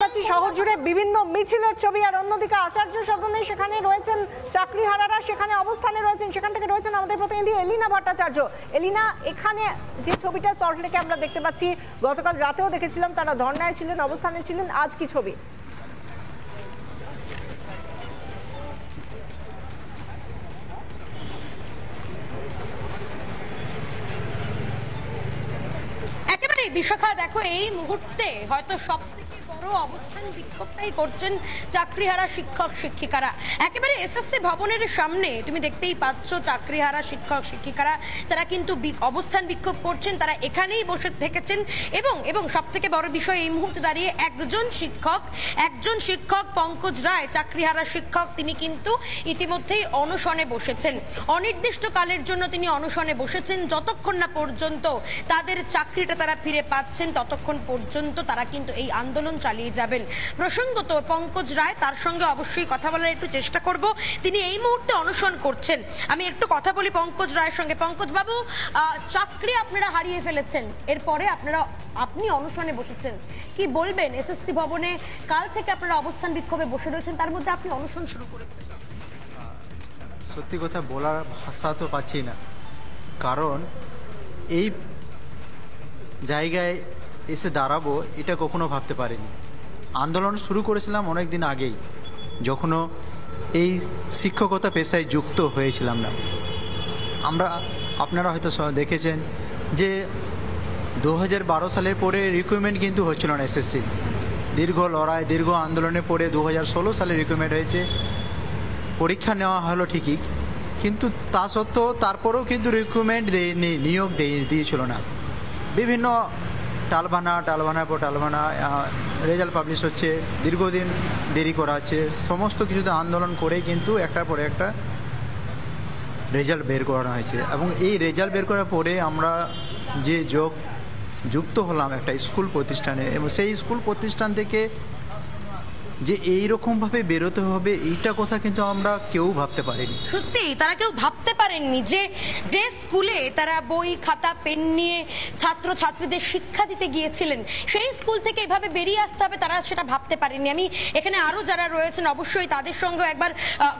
পাচ্ছি শহর জুড়ে বিভিন্ন মিছিলের ছবি, আর অন্যদিকে আচার্য সদনে সেখানে রয়েছেন চাকরিহারারা, সেখানে অবস্থানে রয়েছেন। সেখান থেকে রয়েছেন আমাদের প্রতিনিধি এলিনা ভট্টাচার্য। এলিনা, এখানে যে ছবিটা সল্টলেকে আমরা দেখতে পাচ্ছি, গতকাল রাতেও দেখেছিলাম তারা ধর্নায় ছিলেন, অবস্থানে ছিলেন, আজ কি ছবি? একেবারে বিশাখা, দেখো এই মুহূর্তে হয়তো সবথেকে বড় অবস্থান বিক্ষোভটাই করছেন চাকরিহারা শিক্ষক শিক্ষিকারা। একেবারে এসএসসি ভবনের সামনে তুমি দেখতেই পাচ্ছ চাকরিহারা শিক্ষক শিক্ষিকারা তারা কিন্তু অবস্থান বিক্ষোভ করছেন, তারা এখানেই বসে থেকেছেন। এবং সবথেকে বড় বিষয় এই মুহূর্তে দাঁড়িয়ে একজন শিক্ষক পঙ্কজ রায়, চাকরিহারা শিক্ষক, তিনি কিন্তু ইতিমধ্যেই অনশনে বসেছেন। অনির্দিষ্টকালের জন্য তিনি অনশনে বসেছেন। যতক্ষণ না পর্যন্ত তাদের চাকরিটা তারা ফিরে পাচ্ছেন ততক্ষণ পর্যন্ত তারা কিন্তু এই আন্দোলন চালিয়ে যাবেন। প্রসঙ্গত পঙ্কজ রায়, তার সঙ্গে অবশ্যই কথা বলার একটু চেষ্টা করব। তিনি এই মুহূর্তে অনশন করছেন। আমি একটু কথা বলি পঙ্কজ রায়ের সঙ্গে। পঙ্কজ বাবু, চাকরি আপনারা হারিয়ে ফেলেছেন, এরপরে আপনি অনশনে বসেছেন, কি বলবেন? এসএসসি ভবনে কাল থেকে আপনারা অবস্থান বিক্ষোভে বসে রয়েছেন, তার মধ্যে আপনি অনশন শুরু করেছেন। সত্যি কথা বলার ভাষা তো পাচ্ছি না, কারণ এই জায়গায় এসে দাঁড়াবো এটা কখনো ভাবতে পারিনি। আন্দোলন শুরু করেছিলাম অনেক দিন আগেই, যখনও এই শিক্ষকতা পেশায় যুক্ত হয়েছিলাম না। আপনারা হয়তো দেখেছেন যে 2012 সালের পরে রিক্রুটমেন্ট কিন্তু হচ্ছিল না এসএসসি। দীর্ঘ লড়াই, দীর্ঘ আন্দোলনের পরে 2016 সালে রিক্রুটমেন্ট হয়েছে। পরীক্ষা নেওয়া হলো ঠিকই, কিন্তু তা সত্ত্বেও তারপরেও কিন্তু রিক্রুটমেন্ট নিয়োগ দিয়েছিল না। বিভিন্ন টালবানার পর টালবানা, রেজাল্ট পাবলিশ হচ্ছে, দীর্ঘদিন দেরি করা হচ্ছে, সমস্ত কিছুতে আন্দোলন করেই কিন্তু একটার পরে একটা রেজাল্ট বের করানো হয়েছে। এবং এই রেজাল্ট বের করার পরে আমরা যে যুক্ত হলাম একটা স্কুল প্রতিষ্ঠানে, এবং সেই স্কুল প্রতিষ্ঠান থেকে যে এইরকমভাবে বেরোতে হবে এইটা কথা কিন্তু আমরা কেউ ভাবতে পারিনি। সত্যি তারা কেউ ভাবতে পারেননি যে স্কুলে তারা বই খাতা পেন নিয়ে ছাত্রছাত্রীদের শিক্ষা দিতে গিয়েছিলেন, সেই স্কুল থেকে এভাবে বেরিয়ে আসতে হবে, তারা সেটা ভাবতে পারেননি। আমি এখানে আরো যারা রয়েছেন অবশ্যই তাদের সঙ্গে একবার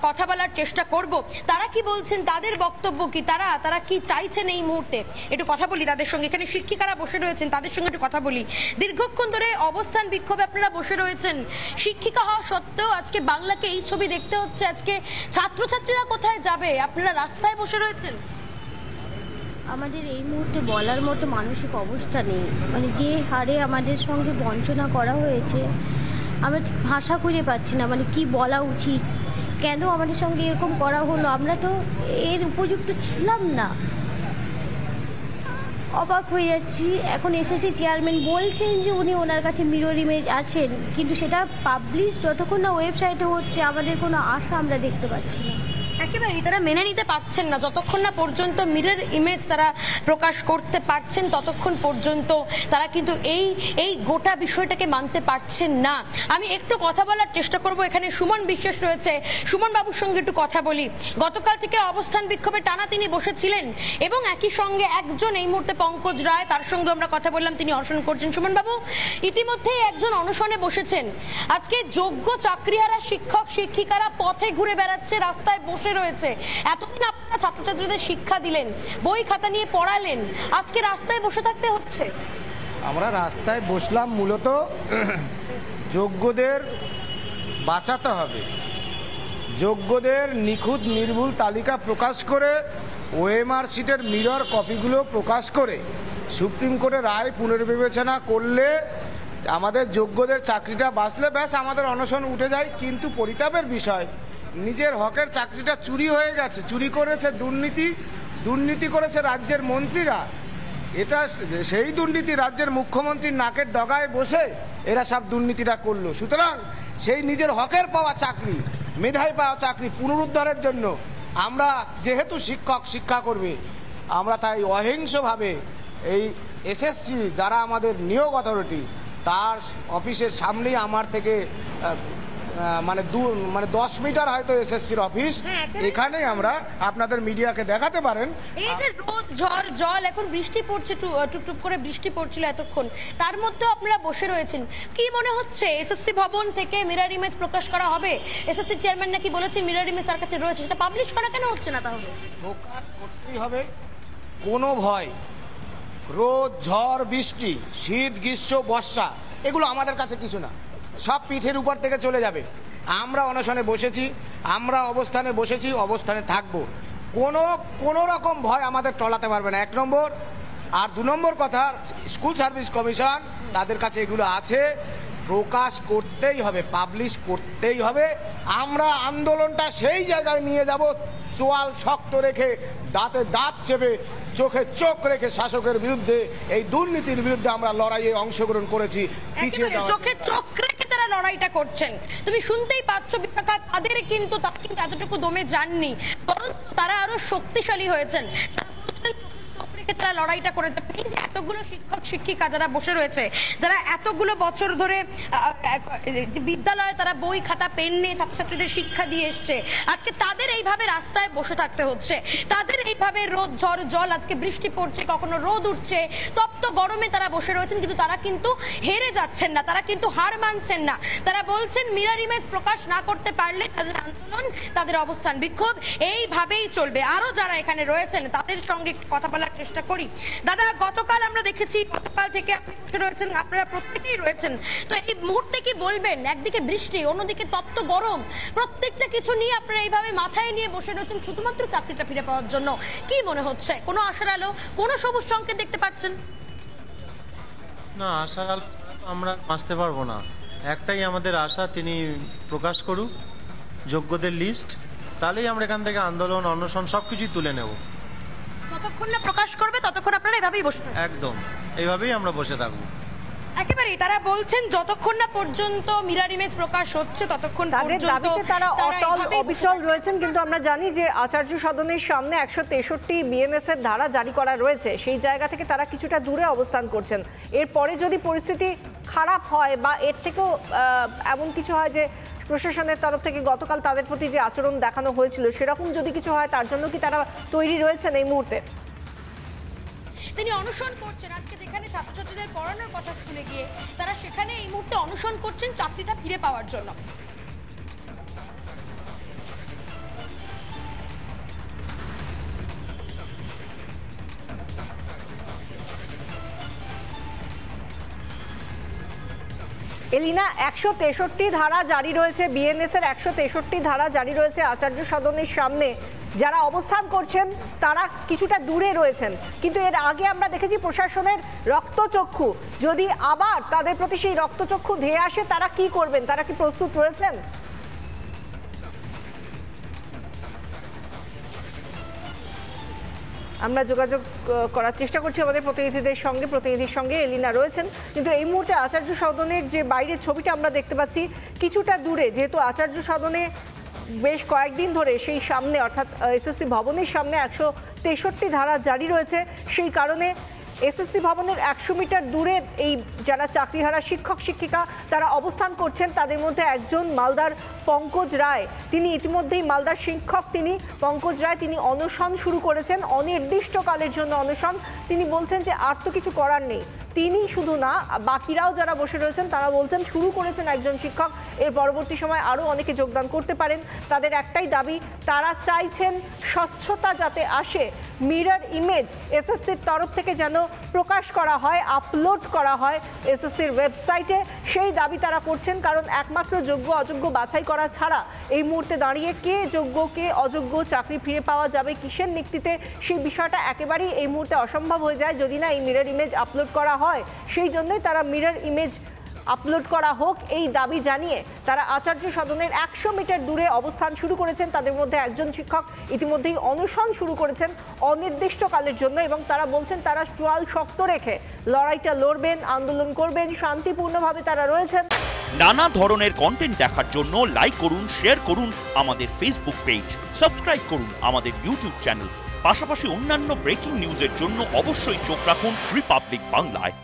কথা বলার চেষ্টা করব। তারা কি বলছেন, তাদের বক্তব্য কি, তারা কি চাইছেন এই মুহূর্তে, একটু কথা বলি তাদের সঙ্গে। এখানে শিক্ষিকারা বসে রয়েছেন, তাদের সঙ্গে একটু কথা বলি। দীর্ঘক্ষণ ধরে অবস্থান বিক্ষোভে আপনারা বসে রয়েছেন, শিক্ষিকা হওয়া সত্ত্বেও আজকে বাংলাকে এই ছবি দেখতে হচ্ছে। আজকে ছাত্রছাত্রীরা কোথায় যাবে? আপনারা রাস্তায় বসে রয়েছেন। আমাদের এই মুহূর্তে বলার মতো মানসিক অবস্থা নেই, মানে যে হারে আমাদের সঙ্গে বঞ্চনা করা হয়েছে, আমরা ঠিক ভাষা খুঁজে পাচ্ছি না, মানে কি বলা উচিত, কেন আমাদের সঙ্গে এরকম করা হলো, আমরা তো এর উপযুক্ত ছিলাম না। অবাক হয়ে যাচ্ছি। এখন এসএসসি চেয়ারম্যান বলছেন যে উনি ওনার কাছে মিরর ইমেজ আছেন, কিন্তু সেটা পাবলিশ যতক্ষণ না ওয়েবসাইটে হচ্ছে আমাদের কোনো আশা আমরা দেখতে পাচ্ছি না। একেবারেই তারা মেনে নিতে পারছেন না, যতক্ষণ না পর্যন্ত মিরর ইমেজ তারা প্রকাশ করতে পারছেন ততক্ষণ পর্যন্ত তারা কিন্তু এই গোটা বিষয়টাকে মানতে পারছেন না। আমি একটু কথা বলার চেষ্টা করব। এখানে সুমন বিশ্বাস রয়েছে, সুমন বাবুর সঙ্গে একটু কথা বলি। গতকাল থেকে অবস্থান বিক্ষোভে টানা তিনি বসেছিলেন, এবং একই সঙ্গে একজন এই মুহূর্তে পঙ্কজ রায়, তার সঙ্গে আমরা কথা বললাম, তিনি অনশন করছেন। সুমন বাবু, ইতিমধ্যেই একজন অনশনে বসেছেন। আজকে যোগ্য চাকরিহারা শিক্ষক শিক্ষিকারা পথে ঘুরে বেড়াচ্ছে, রাস্তায় বসে রয়েছে। এতদিন আপনারা ছাত্রছাত্রীদের শিক্ষা দিলেন, বই খাতা নিয়ে পড়ালেন, আজকে রাস্তায় বসে থাকতে হচ্ছে। আমরা রাস্তায় বসলাম মূলত যোগ্যদের বাঁচাতে হবে, যোগ্যদের নিখুঁত নির্ভুল তালিকা প্রকাশ করে, ওএমআর শিটের মিরর কপিগুলো প্রকাশ করে সুপ্রিম কোর্টের রায় পুনর্বিবেচনা করলে আমাদের যোগ্যদের চাকরিটা বাঁচলে ব্যাস আমাদের অনশন উঠে যায়। কিন্তু পরিতাপের বিষয়, নিজের হকের চাকরিটা চুরি হয়ে গেছে, চুরি করেছে দুর্নীতি করেছে রাজ্যের মন্ত্রীরা। এটা সেই দুর্নীতি রাজ্যের মুখ্যমন্ত্রীর নাকের ডগায় বসে এরা সব দুর্নীতিটা করলো। সুতরাং সেই নিজের হকের পাওয়া চাকরি, মেধায় পাওয়া চাকরি পুনরুদ্ধারের জন্য আমরা যেহেতু শিক্ষাকর্মী, আমরা তাই অহিংসভাবে এই এসএসসি যারা আমাদের নিয়োগ অথরিটি, তার অফিসের সামনেই আমার থেকে মানে 10 মিটার হয়তো এসএসসির অফিস, এখানেই আমরা আপনাদের মিডিয়াকে দেখাতে পারেন। এই যে রোদ ঝড় জল, এখন বৃষ্টি পড়ছে, টুপটুপ করে বৃষ্টি পড়ছিল এতক্ষণ, তার মধ্যেও আপনারা বসে রয়েছেন। কি মনে হচ্ছে এসএসসি ভবন থেকে মিরর ইমেজ প্রকাশ করা হবে? এসএসসি চেয়ারম্যান নাকি বলেছে মিরর ইমেজ তার কাছে রয়েছে, সেটা পাবলিশ করা কেন হচ্ছে না? তাহলে প্রকাশ করতেই হবে, কোনো ভয়, রোদ ঝড় বৃষ্টি শীত গ্রীষ্ম বর্ষা এগুলো আমাদের কাছে কিছু না, সব পিঠের উপর থেকে চলে যাবে। আমরা অনশনে বসেছি, আমরা অবস্থানে বসেছি, অবস্থানে থাকবো, কোনো রকম ভয় আমাদের টলাতে পারবে না, 1 নম্বর। আর 2 নম্বর কথা, স্কুল সার্ভিস কমিশন তাদের কাছে এগুলো আছে, প্রকাশ করতেই হবে, পাবলিশ করতেই হবে। আমরা আন্দোলনটা সেই জায়গায় নিয়ে যাব, চোয়াল শক্ত রেখে, দাঁতে দাঁত চেপে, চোখে চোখ রেখে শাসকের বিরুদ্ধে, এই দুর্নীতির বিরুদ্ধে আমরা লড়াইয়ে অংশগ্রহণ করেছি। পিছিয়ে যাওয়া, চোখে চোখ রেখে তারা লড়াইটা করছেন, তুমি শুনতেই পাচ্ছ বিশাখা, তারা কিন্তু এতটুকু দমে যাননি, বরং তারা আরো শক্তিশালী হয়েছেন। তারা লড়াইটা করেছে। এতগুলো শিক্ষক শিক্ষিকা যারা বসে রয়েছে, যারা এতগুলো বছর ধরে বিদ্যালয়ে তারা বই খাতা পেন নিয়ে ছাত্রছাত্রীদের শিক্ষা দিয়ে এসছে, আজকে তাদের এইভাবে রাস্তায় বসে থাকতে হচ্ছে, তাদের এইভাবে রোদ ঝড় জল, আজকে বৃষ্টি পড়ছে, কখনো রোদ উঠছে, তপ্ত গরমে তারা বসে রয়েছেন, কিন্তু তারা কিন্তু হেরে যাচ্ছেন না, তারা কিন্তু হার মানছেন না। তারা বলছেন মিরর ইমেজ প্রকাশ না করতে পারলে তাদের আন্দোলন, তাদের অবস্থান বিক্ষোভ এইভাবেই চলবে। আরো যারা এখানে রয়েছেন তাদের সঙ্গে কথা বলার চেষ্টা করি। দাদা, গতকাল আমরা দেখেছি, গতকাল থেকে রয়েছেন, আপনারা প্রত্যেকেই রয়েছেন, তো এই মুহূর্তে কি বলবেন? একদিকে বৃষ্টি, অন্যদিকে তপ্ত গরম, প্রত্যেকটা কিছু নিয়ে আপনারা এইভাবে মাথায় নিয়ে বসে রয়েছেন শুধুমাত্র চাকরিটা ফিরে পাওয়ার জন্য। কি মনে হচ্ছে, কোনো আশার আলো, কোনো সবুজ সংকেত দেখতে পাচ্ছেন? না, আশার আলো আমরা বাঁচতে পারবো না। একটাই আমাদের আশা, তিনি প্রকাশ করুক যোগ্যদের লিস্ট, তাহলেই আমরা এখান থেকে আন্দোলন অনশন সবকিছুই তুলে নেব। যতক্ষণ না প্রকাশ করবে ততক্ষণ আপনারা এভাবেই বসে থাকবেন? একদম এইভাবেই আমরা বসে থাকবো। একেবারেই তারা বলছেন যতক্ষণ না পর্যন্ত মিরর ইমেজ প্রকাশ হচ্ছে ততক্ষণ পর্যন্ত তারা অটল অবিচল রয়েছেন। কিন্তু আমরা জানি যে আচার্য সদনের সামনে 163 বিএনএস এর ধারা জারি করা রয়েছে, সেই জায়গা থেকে তারা কিছুটা দূরে অবস্থান করছেন। এরপরে যদি পরিস্থিতি খারাপ হয় বা এর থেকেও এমন কিছু হয় যে প্রশাসনের তরফ থেকে গতকাল তাদের প্রতি যে আচরণ দেখানো হয়েছিল সেরকম যদি কিছু হয়, তার জন্য কি তারা তৈরি রয়েছেন এই মুহূর্তে? তিনি অনশন করছেন, আজকে যেখানে ছাত্রছাত্রীদের পড়ানোর কথা স্কুলে গিয়ে, তারা সেখানে এই মুহূর্তে অনশন করছেন চাকরিটা ফিরে পাওয়ার জন্য। এলিনা, 163 ধারা জারি রয়েছে, বিএনএস এর 163 ধারা জারি রয়েছে আচার্য সদনের সামনে। যারা অবস্থান করছেন তারা কিছুটা দূরে রয়েছেন, কিন্তু এর আগে আমরা দেখেছি প্রশাসনের রক্তচক্ষু, যদি আবার তাদের প্রতি সেই রক্তচক্ষু ধেয়ে আসে তারা কি করবেন? তারা কি প্রস্তুত রয়েছেন? আমরা যোগাযোগ করার চেষ্টা করছি আমাদের প্রতিনিধির সঙ্গে এলিনা রয়েছেন, কিন্তু এই মুহূর্তে আচার্য সদনের যে বাইরের ছবিটা আমরা দেখতে পাচ্ছি কিছুটা দূরে, যেহেতু আচার্য সদনে বেশ কয়েকদিন ধরে সেই সামনে অর্থাৎ এসএসসি ভবনের সামনে 163 ধারা জারি রয়েছে, সেই কারণে এসএসসি ভবনের 100 মিটার দূরে এই যারা চাকরিহারা শিক্ষক শিক্ষিকা তারা অবস্থান করছেন। তাদের মধ্যে একজন মালদার পঙ্কজ রায়, তিনি ইতিমধ্যেই মালদার শিক্ষক, তিনি পঙ্কজ রায়, তিনি অনশন শুরু করেছেন, অনির্দিষ্টকালের জন্য অনশন। তিনি বলছেন যে আর তো কিছু করার নেই, তিনি শুধু না বাকিরাও যারা বসে রয়েছেন তারা বলছেন শুরু করেছেন একজন শিক্ষক, এর পরবর্তী সময় আরও অনেকে যোগদান করতে পারেন। তাদের একটাই দাবি, তারা চাইছেন স্বচ্ছতা যাতে আসে, মিরর ইমেজ এসএসসির তরফ থেকে যেন প্রকাশ করা হয়, আপলোড করা হয় এসএসসির ওয়েবসাইটে, সেই দাবি তারা করছেন। কারণ একমাত্র যোগ্য অযোগ্য বাছাই করা ছাড়া এই মুহূর্তে দাঁড়িয়ে কে যোগ্য কে অযোগ্য, চাকরি ফিরে পাওয়া যাবে কিসের ভিত্তিতে, সেই বিষয়টা একেবারেই এই মুহূর্তে অসম্ভব হয়ে যায় যদি না এই মিরর ইমেজ আপলোড করা হয়। সেই জন্যই তারা মিরর ইমেজ আপলোড করা হোক এই দাবি জানিয়ে তারা আচার্য সদনের 100 মিটার দূরে অবস্থান শুরু করেছেন। তাদের মধ্যে একজন শিক্ষক ইতিমধ্যেই অনশন শুরু করেছেন অনির্দিষ্টকালের জন্য, এবং তারা বলছেন তারা চোয়াল শক্ত রেখে লড়াইটা লড়বেন, আন্দোলন করবেন, শান্তিপূর্ণভাবে তারা রয়েছেন। নানা ধরনের কন্টেন্ট দেখার জন্য লাইক করুন, শেয়ার করুন আমাদের ফেসবুক পেজ, সাবস্ক্রাইব করুন আমাদের ইউটিউব চ্যানেল, পাশাপাশি অন্যান্য ব্রেকিং নিউজের জন্য অবশ্যই চোখ রাখুন রিপাবলিক বাংলায়।